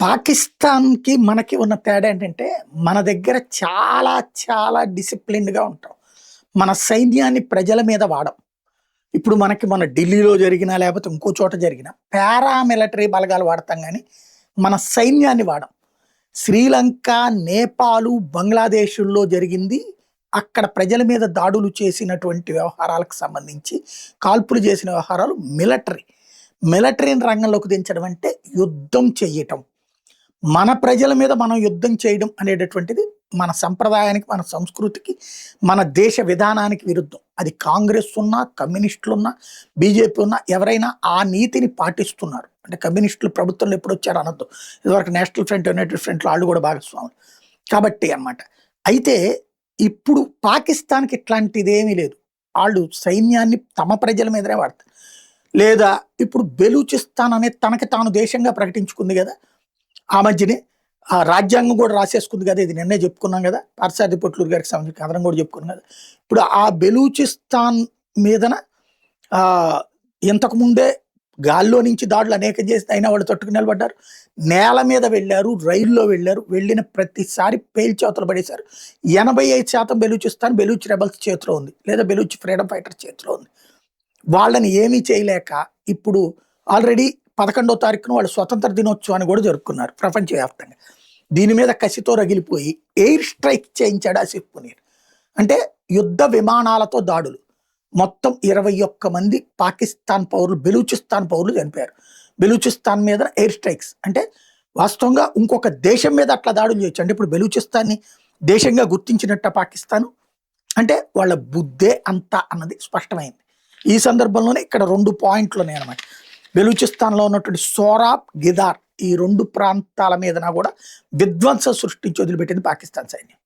పాకిస్తాన్‌కి, మనకి ఉన్న తేడా ఏంటంటే, మన దగ్గర చాలా, చాలా డిసిప్లిన్డ్‌గా ఉంటాం. మన సైన్యాన్ని ప్రజల మీద వాడం. ఇప్పుడు మనకి మొన్న ఢిల్లీలో జరిగినా, లేపోతే ఇంకో చోట జరిగినా, పారామిలిటరీ బలగాలు వాడతాం గానీ, మన సైన్యాన్ని వాడం. శ్రీలంక, నేపాలు, బంగ్లాదేశుల్లో జరిగింది, అక్కడ ప్రజల మీద దాడులు చేసినటువంటి వ్యవహారాలకు సంబంధించి, కాల్పులు చేసిన వ్యవహారాలు మిలిటరీ. మిలిటరీని రంగంలోకి దించడం అంటే యుద్ధం చెయ్యటం. మన ప్రజల మీద మనం యుద్ధం చేయడం అనేటటువంటిది మన సంప్రదాయానికి, మన సంస్కృతికి, మన దేశ విధానానికి విరుద్ధం. అది కాంగ్రెస్ ఉన్నా, కమ్యూనిస్టులున్నా, బీజేపీ ఉన్నా ఎవరైనా ఆ నీతిని పాటిస్తున్నారు. అంటే కమ్యూనిస్టులు ప్రభుత్వంలో ఎప్పుడొచ్చారో అనొద్దు. ఇదివరకు నేషనల్ ఫ్రంట్, యునైటెడ్ ఫ్రంట్‌లో ఆళ్ళు కూడా భాగస్వాములు. కాబట్టి అన్నమాట. అయితే ఇప్పుడు పాకిస్తాన్‌కి ఇట్లాంటిదేమీ లేదు. ఆళ్ళు సైన్యాన్ని తమ ప్రజల మీదనే వాడతారు. లేదా ఇప్పుడు బెలూచిస్తాన్ అనేది తనకి తాను దేశంగా ప్రకటించుకుంది గదా! ఆ మధ్యనే రాజ్యాంగం కూడా రాసేసుకుంది కదా! ఇది నిన్నే చెప్పుకున్నాం కదా! పార్థసారథి పొట్లూరు గారికి సంబంధించిన కథనం కూడా చెప్పుకున్నాం కదా! ఇప్పుడు ఆ బెలూచిస్తాన్ మీదన ఆహ్, ఇంతకుముందే గాల్లో నుంచి దాడులు అనేకం చేస్తే అయినా వాళ్ళు తట్టుకుని నిలబడ్డారు. నేల మీద వెళ్లారు, రైల్లో వెళ్లారు. వెళ్ళిన ప్రతిసారి పేల్చవతల పడేశారు. 85% బెలూచిస్తాన్ బెలూచ్ రెబెల్స్ చేతిలో ఉంది. లేదా బెలూచ్ ఫ్రీడమ్ ఫైటర్స్ చేతిలో ఉంది. వాళ్ళని ఏమీ చేయలేక ఇప్పుడు ఆల్రెడీ 11వ తారీఖున వాళ్ళు స్వతంత్ర దినోత్సవాన్ని కూడా జరుపుకున్నారు ప్రపంచవ్యాప్తంగా. దీని మీద కసితో రగిలిపోయి ఎయిర్ స్ట్రైక్ చేయించాడు ఆసిఫ్ మునీర్. అంటే యుద్ధ విమానాలతో దాడులు. మొత్తం 21 మంది పాకిస్తాన్ పౌరులు, బెలూచిస్తాన్ పౌరులు చనిపోయారు. బెలూచిస్తాన్ మీద ఎయిర్ స్ట్రైక్స్. అంటే వాస్తవంగా ఇంకొక దేశం మీద అట్లా దాడులు చేయొచ్చు. అంటే ఇప్పుడు బెలూచిస్తాన్‌ని దేశంగా గుర్తించినట్ట పాకిస్తాను? అంటే వాళ్ళ బుద్ధే అంత అన్నది స్పష్టమైంది. ఈ సందర్భంలోనే ఇక్కడ 2 పాయింట్లున్నాయన్నమాట. బెలూచిస్తాన్‌లో ఉన్నటువంటి సోరాబ్, గిదార్ ఈ 2 ప్రాంతాల మీదన కూడా విధ్వంసం సృష్టించి వదిలిపెట్టింది పాకిస్తాన్ సైన్యం.